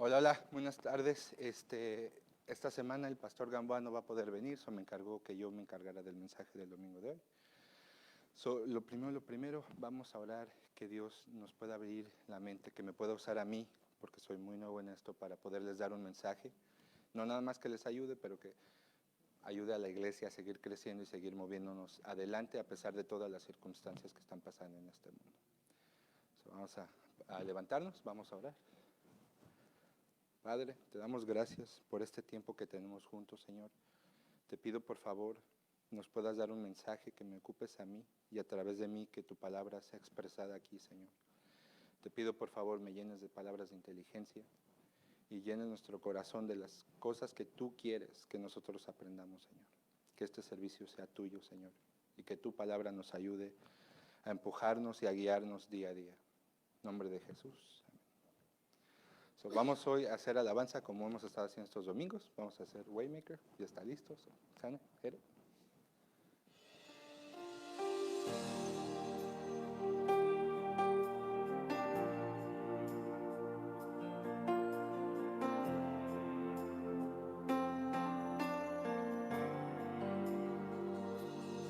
Hola, hola, buenas tardes. Esta semana el pastor Gamboa no va a poder venir, me encargó que yo me encargara del mensaje del domingo de hoy. Lo primero, vamos a orar que Dios nos pueda abrir la mente, que me pueda usar a mí, porque soy muy nuevo en esto, para poderles dar un mensaje. No nada más que les ayude, pero que ayude a la iglesia a seguir creciendo y seguir moviéndonos adelante a pesar de todas las circunstancias que están pasando en este mundo. Vamos a levantarnos, vamos a orar. Padre, te damos gracias por este tiempo que tenemos juntos, Señor. Te pido, por favor, nos puedas dar un mensaje, que me ocupes a mí y a través de mí que tu palabra sea expresada aquí, Señor. Te pido, por favor, me llenes de palabras de inteligencia y llenes nuestro corazón de las cosas que tú quieres que nosotros aprendamos, Señor. Que este servicio sea tuyo, Señor, y que tu palabra nos ayude a empujarnos y a guiarnos día a día. En nombre de Jesús. Vamos hoy a hacer alabanza como hemos estado haciendo estos domingos. Vamos a hacer Waymaker. Ya está listo. Sana, Jere.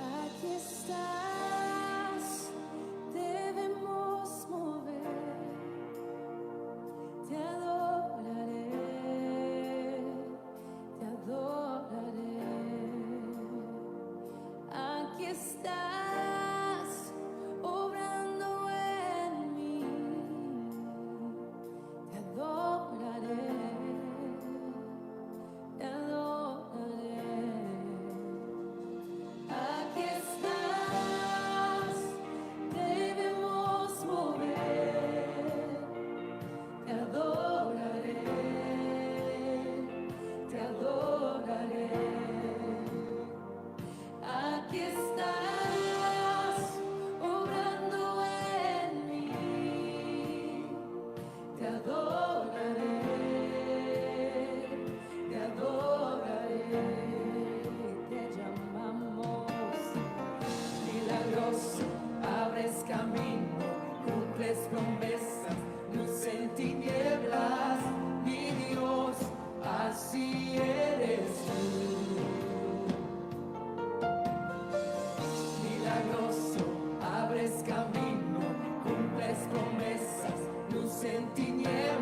Aquí estás, debemos mover, te adoraré, te adoraré. Aquí estás, obrando en mí, te adoraré, te adoraré. Aquí estás, debemos mover, te adoraré, te adoraré. Aquí estás, obrando en mí, te adoraré, te adoraré. Te llamamos milagroso, abres camino, cumples promesas, luz en tinieblas, mi Dios, así eres tú. Milagroso, abres camino, cumples promesas, luz en tinieblas.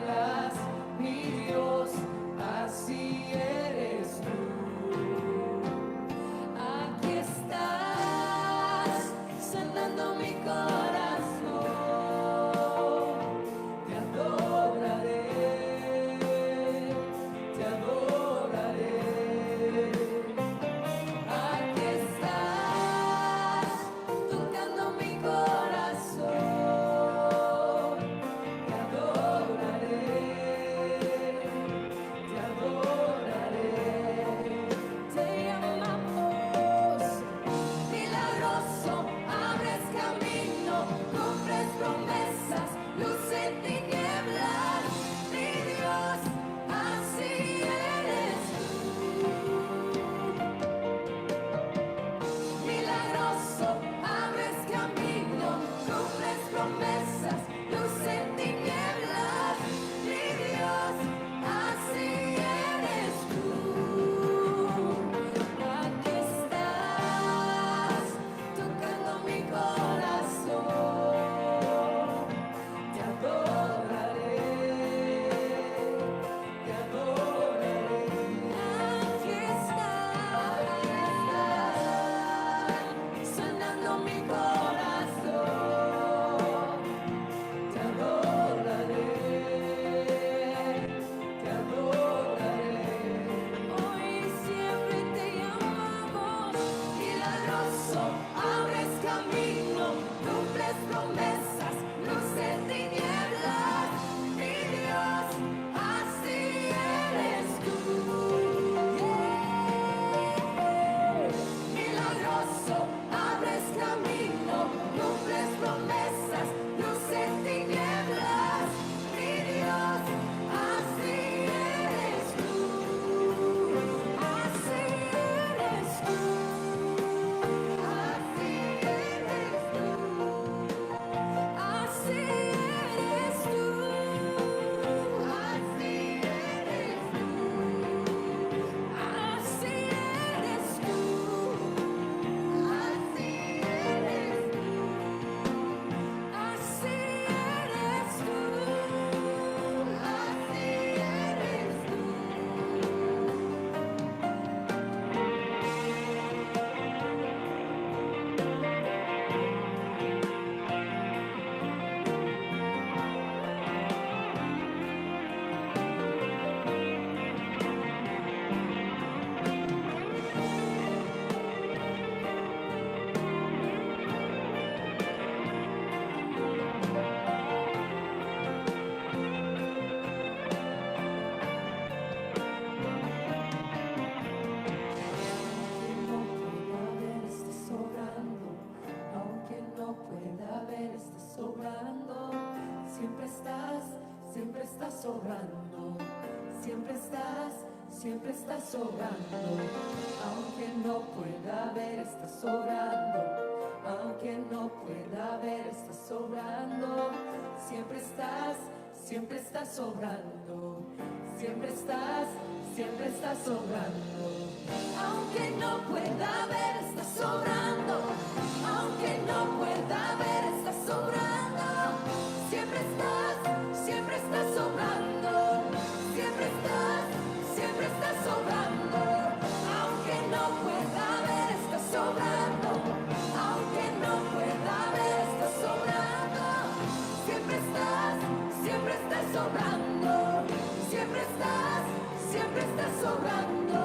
estás sobrando, siempre estás sobrando, aunque no pueda ver, estás sobrando, aunque no pueda ver, estás sobrando, siempre estás sobrando, siempre estás sobrando, aunque no pueda ver, estás sobrando, aunque no pueda ver, estás sobrando, siempre estás sobrando, siempre estás sobrando, aunque no pueda ver, estás sobrando, aunque no pueda ver, estás sobrando, siempre estás sobrando, siempre estás sobrando,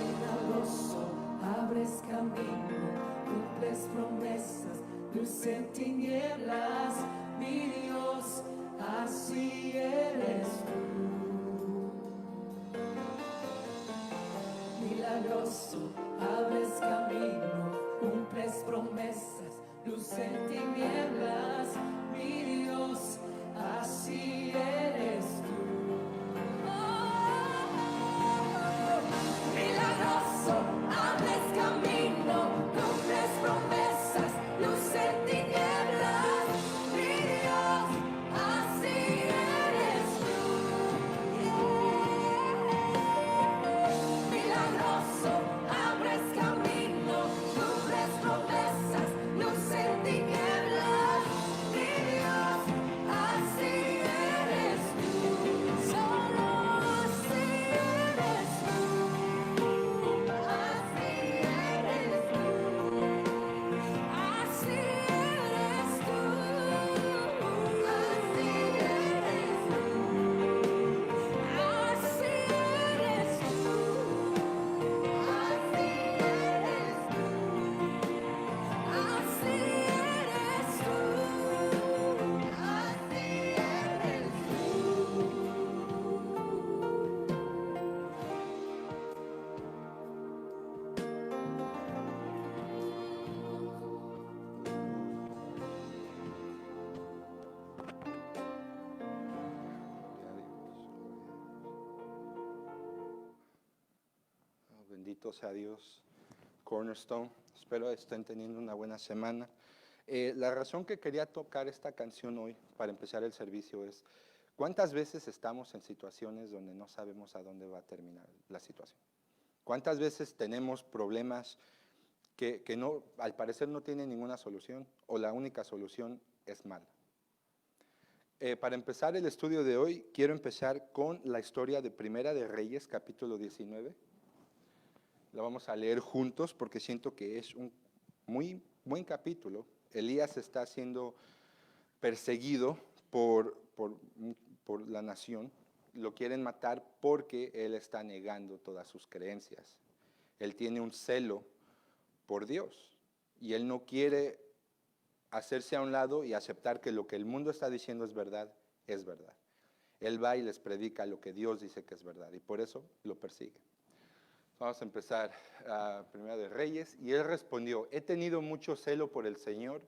milagroso, abres camino, cumples promesas, luz en tinieblas, mi Dios, así eres tú. Milagroso, abres camino, cumples promesas, luz en tinieblas, mi Dios, así eres tú. Milagroso, abres camino, cumples promesas, luz en tinieblas, mi Dios, así eres tú. Milagroso, abres camino, cumples promesas, luz en tinieblas, mi Dios, así eres tú. Solo así eres tú. Así eres tú. Así eres tú. Así eres tú. Así eres tú. Así eres tú. Así eres tú. Así eres tú. Oh, bendito sea Dios, Cornerstone. Espero estén teniendo una buena semana. La razón que quería tocar esta canción hoy para empezar el servicio es: ¿cuántas veces estamos en situaciones donde no sabemos a dónde va a terminar la situación? ¿Cuántas veces tenemos problemas que no, al parecer no tienen ninguna solución, o la única solución es mala? Para empezar el estudio de hoy, quiero empezar con la historia de Primera de Reyes, capítulo 19. La vamos a leer juntos porque siento que es un muy buen capítulo. Elías está siendo perseguido por la nación. Lo quieren matar porque él está negando todas sus creencias. Él tiene un celo por Dios y él no quiere hacerse a un lado y aceptar que lo que el mundo está diciendo es verdad, es verdad. Él va y les predica lo que Dios dice que es verdad y por eso lo persigue. Vamos a empezar a Primera de Reyes. Y él respondió: he tenido mucho celo por el Señor,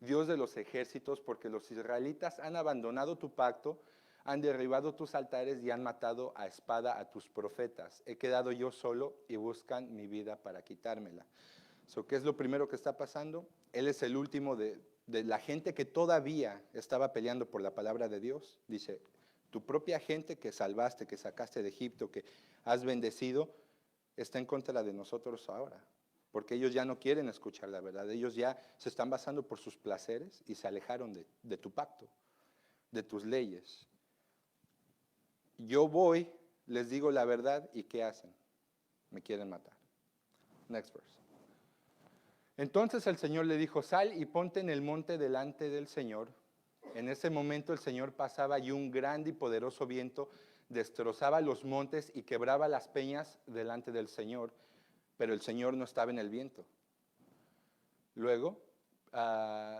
Dios de los ejércitos, porque los israelitas han abandonado tu pacto, han derribado tus altares y han matado a espada a tus profetas. He quedado yo solo y buscan mi vida para quitármela. ¿Qué es lo primero que está pasando? Él es el último de la gente que todavía estaba peleando por la palabra de Dios. Dice: tu propia gente que salvaste, que sacaste de Egipto, que has bendecido, está en contra de nosotros ahora, porque ellos ya no quieren escuchar la verdad. Ellos ya se están basando por sus placeres y se alejaron de tu pacto, de tus leyes. Yo voy, les digo la verdad, ¿y qué hacen? Me quieren matar. Next verse. Entonces el Señor le dijo: sal y ponte en el monte delante del Señor. En ese momento el Señor pasaba y un grande y poderoso viento destrozaba los montes y quebraba las peñas delante del Señor, pero el Señor no estaba en el viento. Luego,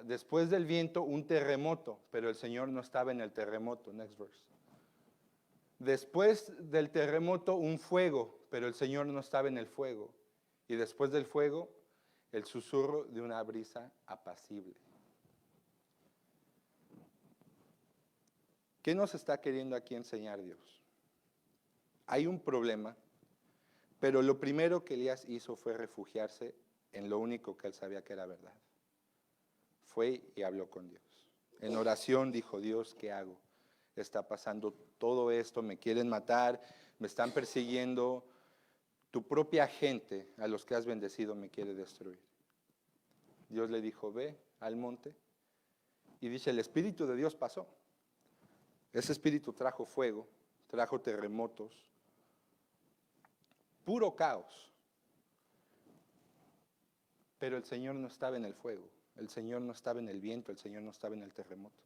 después del viento, un terremoto, pero el Señor no estaba en el terremoto. Next verse. Después del terremoto, un fuego, pero el Señor no estaba en el fuego. Y después del fuego, el susurro de una brisa apacible. ¿Qué nos está queriendo aquí enseñar Dios? Hay un problema, pero lo primero que Elías hizo fue refugiarse en lo único que él sabía que era verdad. Fue y habló con Dios. En oración dijo, Dios, ¿qué hago? Está pasando todo esto, me quieren matar, me están persiguiendo, tu propia gente a los que has bendecido me quiere destruir. Dios le dijo, ve al monte, y dice, el Espíritu de Dios pasó. Ese Espíritu trajo fuego, trajo terremotos, puro caos. Pero el Señor no estaba en el fuego, el Señor no estaba en el viento, el Señor no estaba en el terremoto.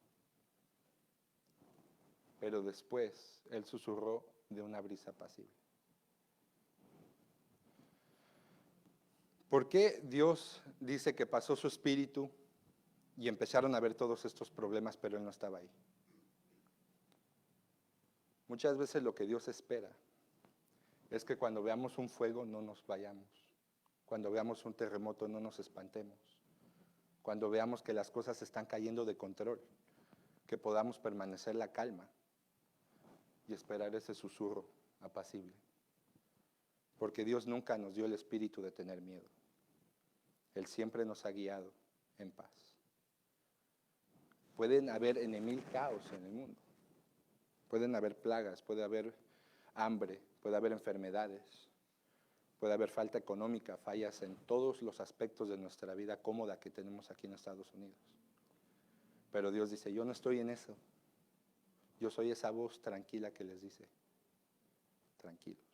Pero después Él susurró de una brisa apacible. ¿Por qué Dios dice que pasó su Espíritu y empezaron a ver todos estos problemas, pero Él no estaba ahí? Muchas veces lo que Dios espera es que cuando veamos un fuego no nos vayamos, cuando veamos un terremoto no nos espantemos, cuando veamos que las cosas están cayendo de control, que podamos permanecer la calma y esperar ese susurro apacible. Porque Dios nunca nos dio el espíritu de tener miedo. Él siempre nos ha guiado en paz. Pueden haber en mil caos en el mundo. Pueden haber plagas, puede haber hambre, puede haber enfermedades, puede haber falta económica, fallas en todos los aspectos de nuestra vida cómoda que tenemos aquí en Estados Unidos. Pero Dios dice, yo no estoy en eso. Yo soy esa voz tranquila que les dice, tranquilos.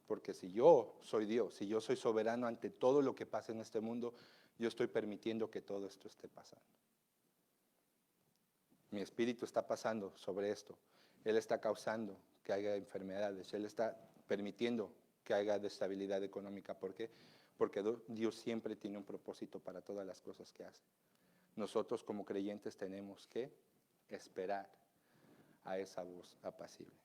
Porque si yo soy Dios, si yo soy soberano ante todo lo que pasa en este mundo, yo estoy permitiendo que todo esto esté pasando. Mi espíritu está pasando sobre esto. Él está causando que haya enfermedades. Él está permitiendo que haya destabilidad económica. ¿Por qué? Porque Dios siempre tiene un propósito para todas las cosas que hace. Nosotros como creyentes tenemos que esperar a esa voz apacible.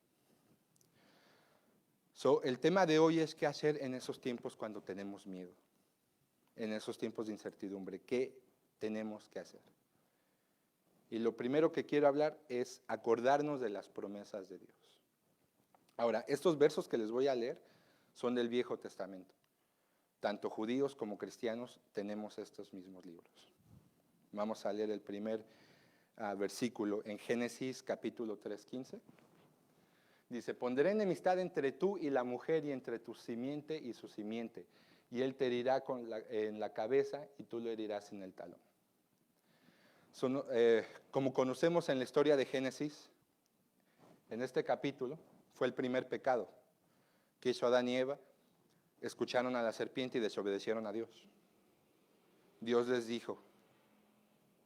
El tema de hoy es qué hacer en esos tiempos cuando tenemos miedo, en esos tiempos de incertidumbre. ¿Qué tenemos que hacer? Y lo primero que quiero hablar es acordarnos de las promesas de Dios. Ahora, estos versos que les voy a leer son del Viejo Testamento. Tanto judíos como cristianos tenemos estos mismos libros. Vamos a leer el primer versículo en Génesis capítulo 3:15. Dice, pondré enemistad entre tú y la mujer y entre tu simiente y su simiente. Y él te herirá en la cabeza y tú lo herirás en el talón. Como conocemos en la historia de Génesis, en este capítulo fue el primer pecado que hizo Adán y Eva. Escucharon a la serpiente y desobedecieron a Dios. Dios les dijo,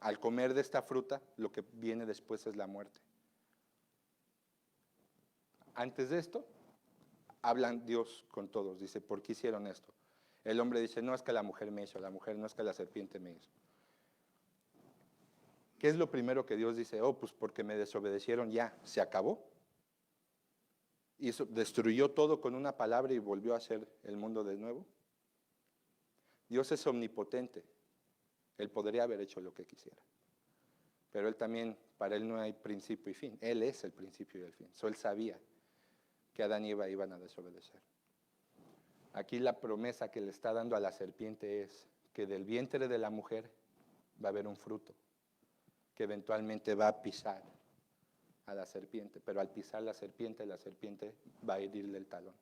al comer de esta fruta, lo que viene después es la muerte. Antes de esto, hablan Dios con todos. Dice, ¿por qué hicieron esto? El hombre dice, no es que la mujer me hizo, la mujer no es que la serpiente me hizo. ¿Qué es lo primero que Dios dice? Oh, pues porque me desobedecieron ya, se acabó. Y destruyó todo con una palabra y volvió a hacer el mundo de nuevo. Dios es omnipotente. Él podría haber hecho lo que quisiera. Pero Él también, para Él no hay principio y fin. Él es el principio y el fin. Él sabía que Adán y Eva iban a desobedecer. Aquí la promesa que le está dando a la serpiente es que del vientre de la mujer va a haber un fruto que eventualmente va a pisar a la serpiente, pero al pisar la serpiente va a herirle el talón.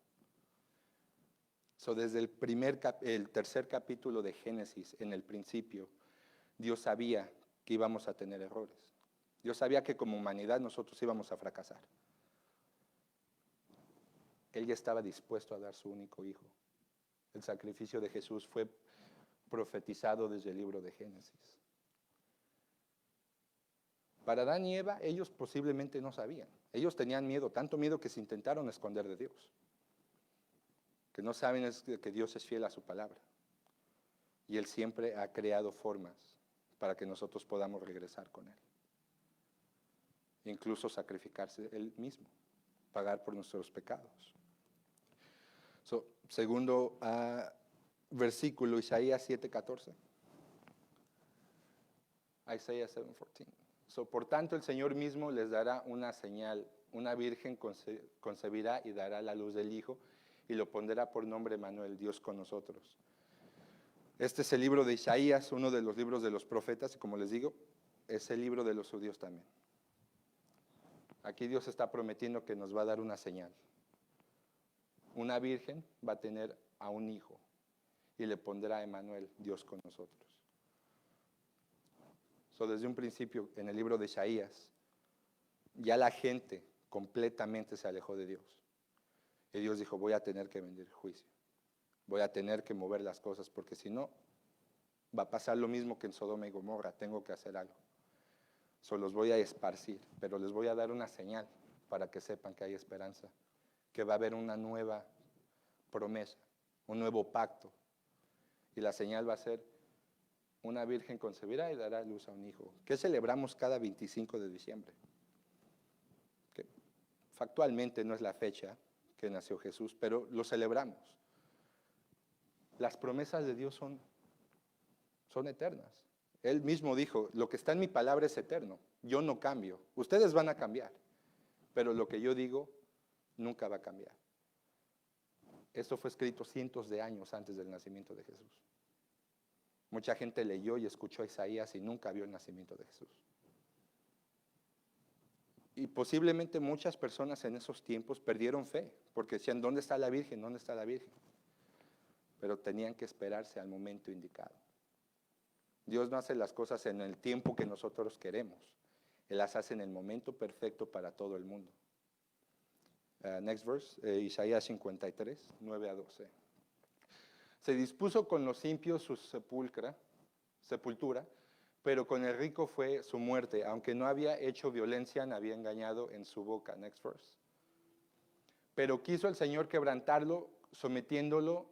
Desde el tercer capítulo de Génesis, en el principio, Dios sabía que íbamos a tener errores. Dios sabía que como humanidad nosotros íbamos a fracasar. Él ya estaba dispuesto a dar su único hijo. El sacrificio de Jesús fue profetizado desde el libro de Génesis. Para Adán y Eva, ellos posiblemente no sabían. Ellos tenían miedo, tanto miedo que se intentaron esconder de Dios. Que no saben es que Dios es fiel a su palabra. Y Él siempre ha creado formas para que nosotros podamos regresar con Él. Incluso sacrificarse Él mismo, pagar por nuestros pecados. Segundo versículo, Isaías 7:14. Isaías 7:14. Por tanto, el Señor mismo les dará una señal. Una virgen concebirá y dará la luz del Hijo y lo pondrá por nombre Emmanuel, Dios con nosotros. Este es el libro de Isaías, uno de los libros de los profetas, y como les digo, es el libro de los judíos también. Aquí Dios está prometiendo que nos va a dar una señal. Una virgen va a tener a un hijo y le pondrá a Emmanuel, Dios con nosotros. Desde un principio, en el libro de Isaías, ya la gente completamente se alejó de Dios. Y Dios dijo, voy a tener que venir juicio. Voy a tener que mover las cosas, porque si no, va a pasar lo mismo que en Sodoma y Gomorra. Tengo que hacer algo. Los voy a esparcir, pero les voy a dar una señal para que sepan que hay esperanza, que va a haber una nueva promesa, un nuevo pacto. Y la señal va a ser, una virgen concebirá y dará luz a un hijo. ¿Qué celebramos cada 25 de diciembre? Que factualmente no es la fecha que nació Jesús, pero lo celebramos. Las promesas de Dios son eternas. Él mismo dijo, lo que está en mi palabra es eterno, yo no cambio. Ustedes van a cambiar, pero lo que yo digo nunca va a cambiar. Esto fue escrito cientos de años antes del nacimiento de Jesús. Mucha gente leyó y escuchó a Isaías y nunca vio el nacimiento de Jesús. Y posiblemente muchas personas en esos tiempos perdieron fe, porque decían, ¿dónde está la Virgen? ¿Dónde está la Virgen? Pero tenían que esperarse al momento indicado. Dios no hace las cosas en el tiempo que nosotros queremos. Él las hace en el momento perfecto para todo el mundo. Next verse, Isaías 53, 9 a 12. Se dispuso con los impios su sepultura, pero con el rico fue su muerte, aunque no había hecho violencia, ni había engañado en su boca. Next verse. Pero quiso el Señor quebrantarlo, sometiéndolo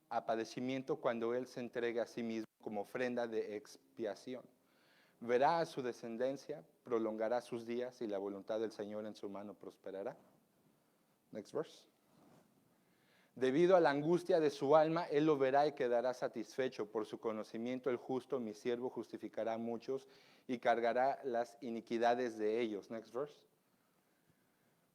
a padecimiento cuando Él se entregue a sí mismo como ofrenda de expiación. Verá a su descendencia, prolongará sus días y la voluntad del Señor en su mano prosperará. Next verse. Debido a la angustia de su alma, Él lo verá y quedará satisfecho. Por su conocimiento el justo, mi siervo, justificará a muchos y cargará las iniquidades de ellos. Next verse.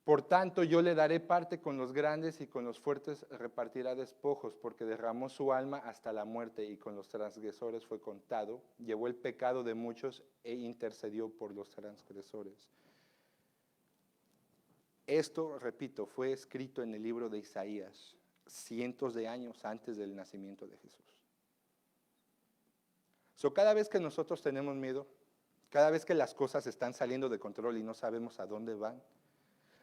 Por tanto, yo le daré parte con los grandes y con los fuertes repartirá despojos, porque derramó su alma hasta la muerte y con los transgresores fue contado. Llevó el pecado de muchos e intercedió por los transgresores. Esto, repito, fue escrito en el libro de Isaías, cientos de años antes del nacimiento de Jesús. Cada vez que nosotros tenemos miedo, cada vez que las cosas están saliendo de control y no sabemos a dónde van,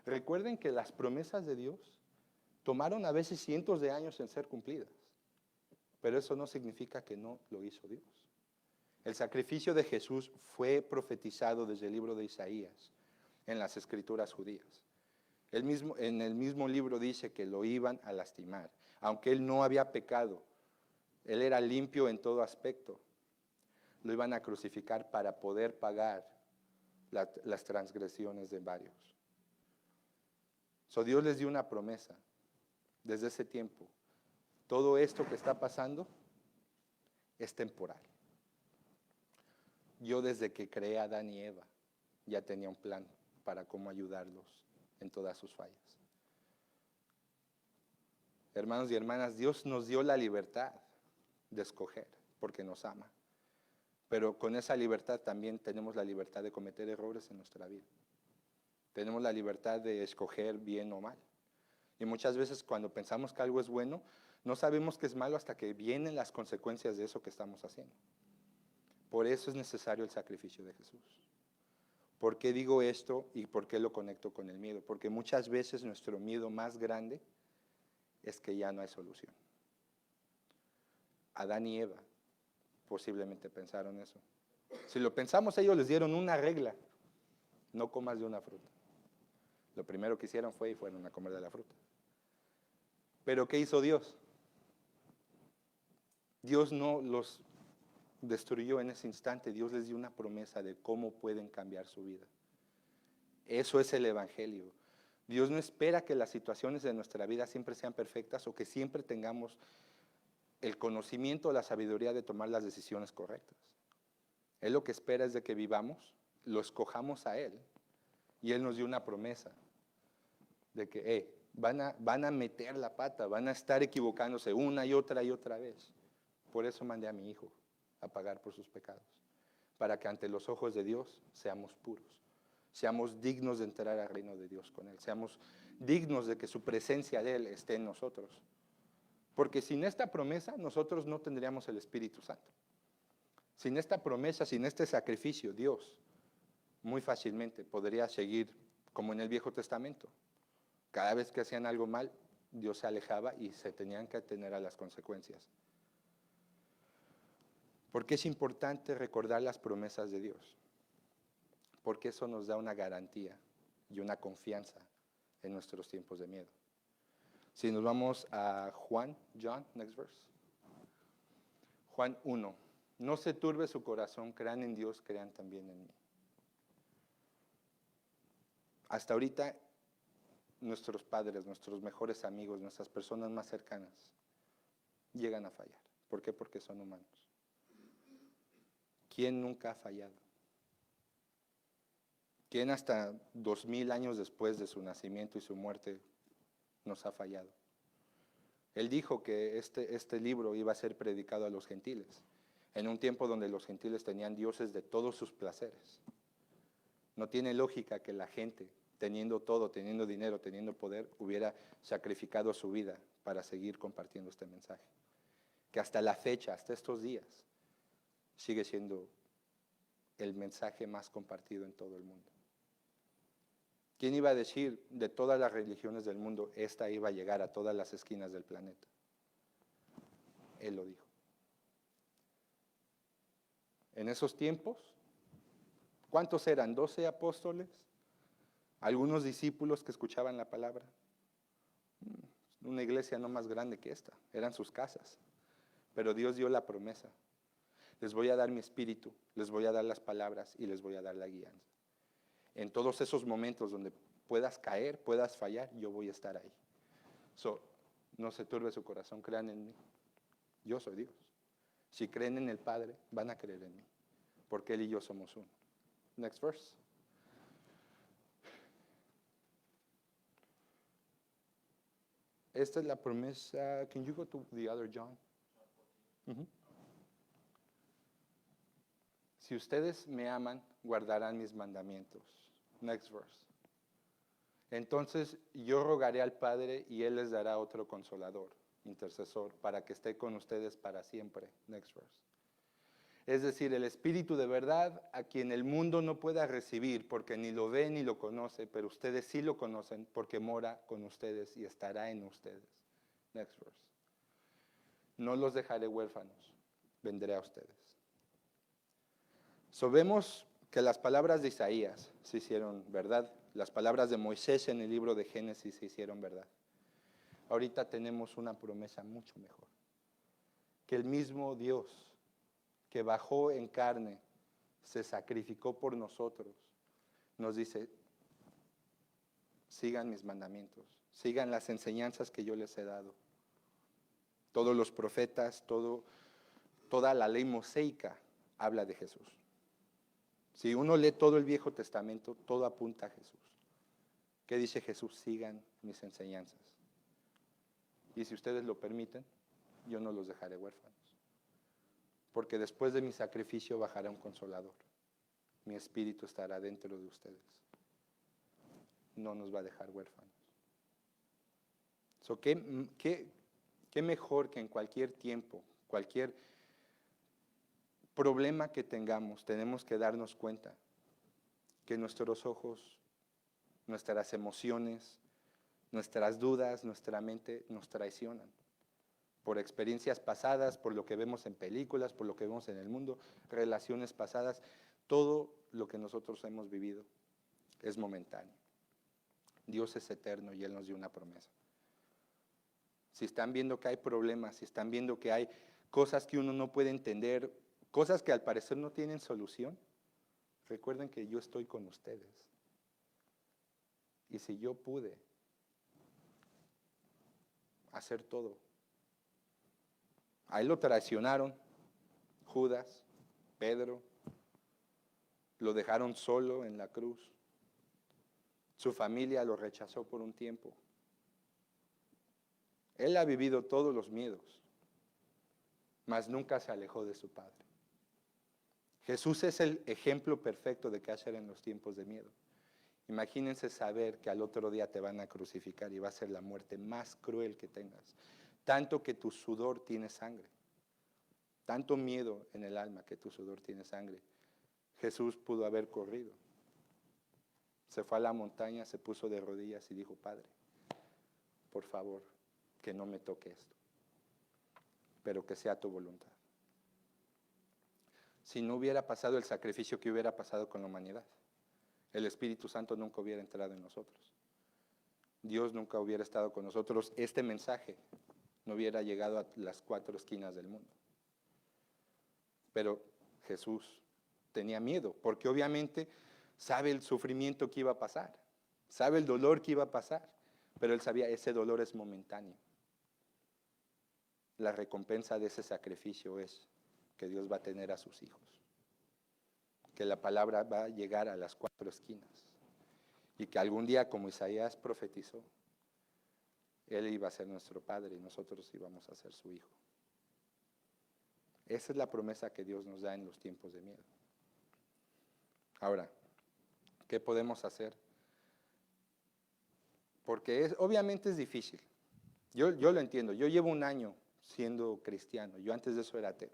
recuerden que las promesas de Dios tomaron a veces cientos de años en ser cumplidas, pero eso no significa que no lo hizo Dios. El sacrificio de Jesús fue profetizado desde el libro de Isaías en las escrituras judías. En el mismo libro dice que lo iban a lastimar, aunque él no había pecado, él era limpio en todo aspecto. Lo iban a crucificar para poder pagar las transgresiones de varios. Dios les dio una promesa desde ese tiempo. Todo esto que está pasando es temporal. Yo desde que creé a Adán y Eva ya tenía un plan para cómo ayudarlos en todas sus fallas. Hermanos y hermanas, Dios nos dio la libertad de escoger porque nos ama. Pero con esa libertad también tenemos la libertad de cometer errores en nuestra vida. Tenemos la libertad de escoger bien o mal. Y muchas veces cuando pensamos que algo es bueno, no sabemos que es malo hasta que vienen las consecuencias de eso que estamos haciendo. Por eso es necesario el sacrificio de Jesús. ¿Por qué digo esto y por qué lo conecto con el miedo? Porque muchas veces nuestro miedo más grande es que ya no hay solución. Adán y Eva posiblemente pensaron eso. Si lo pensamos, ellos les dieron una regla: no comas de una fruta. Lo primero que hicieron fue y fueron a comer de la fruta. ¿Pero qué hizo Dios? Dios no los destruyó en ese instante. Dios les dio una promesa de cómo pueden cambiar su vida. Eso es el evangelio. Dios no espera que las situaciones de nuestra vida siempre sean perfectas o que siempre tengamos el conocimiento o la sabiduría de tomar las decisiones correctas. Él lo que espera es de que vivamos lo escojamos a Él. Y Él nos dio una promesa de que van a meter la pata, van a estar equivocándose una y otra vez. Por eso mandé a mi hijo a pagar por sus pecados, para que ante los ojos de Dios seamos puros, seamos dignos de entrar al reino de Dios con Él, seamos dignos de que su presencia de Él esté en nosotros. Porque sin esta promesa nosotros no tendríamos el Espíritu Santo. Sin esta promesa, sin este sacrificio, Dios muy fácilmente podría seguir como en el Viejo Testamento. Cada vez que hacían algo mal, Dios se alejaba y se tenían que atener a las consecuencias. ¿Por qué es importante recordar las promesas de Dios? Porque eso nos da una garantía y una confianza en nuestros tiempos de miedo. Si nos vamos a John, next verse. Juan 1. No se turbe su corazón, crean en Dios, crean también en mí. Hasta ahorita, nuestros padres, nuestros mejores amigos, nuestras personas más cercanas, llegan a fallar. ¿Por qué? Porque son humanos. ¿Quién nunca ha fallado? ¿Quién hasta 2000 años después de su nacimiento y su muerte nos ha fallado? Él dijo que este libro iba a ser predicado a los gentiles, en un tiempo donde los gentiles tenían dioses de todos sus placeres. No tiene lógica que la gente, teniendo todo, teniendo dinero, teniendo poder, hubiera sacrificado su vida para seguir compartiendo este mensaje. Que hasta la fecha, hasta estos días, sigue siendo el mensaje más compartido en todo el mundo. ¿Quién iba a decir de todas las religiones del mundo, esta iba a llegar a todas las esquinas del planeta? Él lo dijo. En esos tiempos, ¿cuántos eran? 12 apóstoles, algunos discípulos que escuchaban la palabra. Una iglesia no más grande que esta, eran sus casas. Pero Dios dio la promesa. Les voy a dar mi espíritu, les voy a dar las palabras y les voy a dar la guianza. En todos esos momentos donde puedas caer, puedas fallar, yo voy a estar ahí. No se turbe su corazón, crean en mí. Yo soy Dios. Si creen en el Padre, van a creer en mí, porque Él y yo somos uno. Next verse. Esta es la promesa. Can you go to the other John? Si ustedes me aman, guardarán mis mandamientos. Next verse. Entonces yo rogaré al Padre y Él les dará otro consolador, intercesor, para que esté con ustedes para siempre. Next verse. Es decir, el Espíritu de verdad, a quien el mundo no pueda recibir, porque ni lo ve ni lo conoce, pero ustedes sí lo conocen, porque mora con ustedes y estará en ustedes. Next verse. No los dejaré huérfanos, vendré a ustedes. Vemos que las palabras de Isaías se hicieron verdad. Las palabras de Moisés en el libro de Génesis se hicieron verdad. Ahorita tenemos una promesa mucho mejor. Que el mismo Dios que bajó en carne, se sacrificó por nosotros, nos dice, sigan mis mandamientos, sigan las enseñanzas que yo les he dado. Todos los profetas, toda la ley mosaica habla de Jesús. Si uno lee todo el Viejo Testamento, todo apunta a Jesús. ¿Qué dice Jesús? Sigan mis enseñanzas. Y si ustedes lo permiten, yo no los dejaré huérfanos. Porque después de mi sacrificio bajará un consolador. Mi espíritu estará dentro de ustedes. No nos va a dejar huérfanos. ¿Qué mejor que en cualquier tiempo, cualquier problema que tengamos, tenemos que darnos cuenta que nuestros ojos, nuestras emociones, nuestras dudas, nuestra mente nos traicionan? Por experiencias pasadas, por lo que vemos en películas, por lo que vemos en el mundo, relaciones pasadas, todo lo que nosotros hemos vivido es momentáneo. Dios es eterno y Él nos dio una promesa. Si están viendo que hay problemas, si están viendo que hay cosas que uno no puede entender, cosas que al parecer no tienen solución, recuerden que yo estoy con ustedes. Y si yo pude hacer todo, a Él lo traicionaron Judas, Pedro, Lo dejaron solo en la cruz. Su familia lo rechazó por un tiempo. Él ha vivido todos los miedos, mas nunca se alejó de su Padre. Jesús es el ejemplo perfecto de qué hacer en los tiempos de miedo. Imagínense saber que al otro día te van a crucificar y va a ser la muerte más cruel que tengas. Tanto que tu sudor tiene sangre. Tanto miedo en el alma que tu sudor tiene sangre. Jesús pudo haber corrido. Se fue a la montaña, se puso de rodillas y dijo: Padre, por favor, que no me toque esto, pero que sea tu voluntad. Si no hubiera pasado el sacrificio, que hubiera pasado con la humanidad, el Espíritu Santo nunca hubiera entrado en nosotros. Dios nunca hubiera estado con nosotros. Este mensaje no hubiera llegado a las 4 esquinas del mundo. Pero Jesús tenía miedo, porque obviamente sabe el sufrimiento que iba a pasar, sabe el dolor que iba a pasar, pero él sabía ese dolor es momentáneo. La recompensa de ese sacrificio es que Dios va a tener a sus hijos, que la palabra va a llegar a las 4 esquinas y que algún día, como Isaías profetizó, Él iba a ser nuestro Padre y nosotros íbamos a ser su hijo. Esa es la promesa que Dios nos da en los tiempos de miedo. Ahora, ¿qué podemos hacer? Porque obviamente es difícil. Yo lo entiendo. Yo llevo un año siendo cristiano. Yo antes de eso era ateo.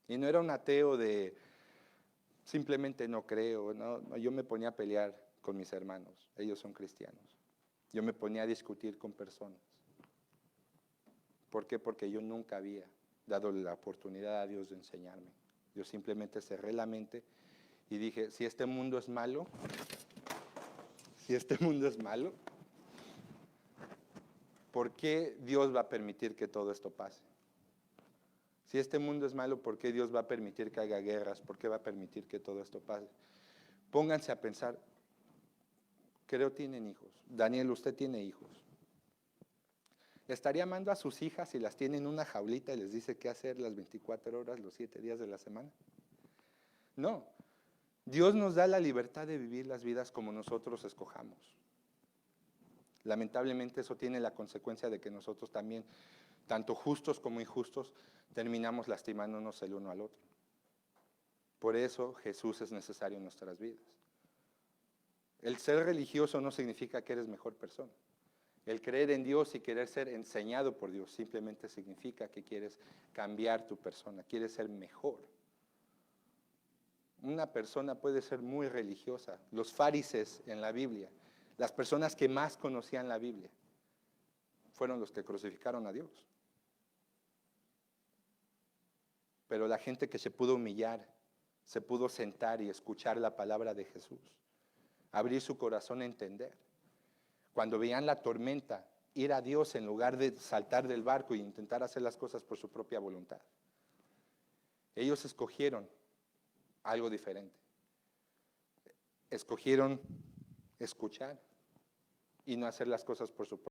Y no era un ateo de simplemente no creo. No, yo me ponía a pelear con mis hermanos. Ellos son cristianos. Yo me ponía a discutir con personas. ¿Por qué? Porque yo nunca había dado la oportunidad a Dios de enseñarme. Yo simplemente cerré la mente y dije: si este mundo es malo, ¿por qué Dios va a permitir que todo esto pase? Si este mundo es malo, ¿por qué Dios va a permitir que haya guerras? ¿Por qué va a permitir que todo esto pase? Pónganse a pensar. Creo tienen hijos. Daniel, usted tiene hijos. ¿Estaría amando a sus hijas si las tiene en una jaulita y les dice qué hacer las 24 horas, los 7 días de la semana? No. Dios nos da la libertad de vivir las vidas como nosotros escojamos. Lamentablemente eso tiene la consecuencia de que nosotros también, tanto justos como injustos, terminamos lastimándonos el uno al otro. Por eso Jesús es necesario en nuestras vidas. El ser religioso no significa que eres mejor persona. El creer en Dios y querer ser enseñado por Dios simplemente significa que quieres cambiar tu persona, quieres ser mejor. Una persona puede ser muy religiosa. Los fariseos en la Biblia, las personas que más conocían la Biblia, fueron los que crucificaron a Dios. Pero la gente que se pudo humillar, se pudo sentar y escuchar la palabra de Jesús, abrir su corazón a entender. Cuando veían la tormenta, ir a Dios en lugar de saltar del barco e intentar hacer las cosas por su propia voluntad. Ellos escogieron algo diferente. Escogieron escuchar y no hacer las cosas por su propia voluntad.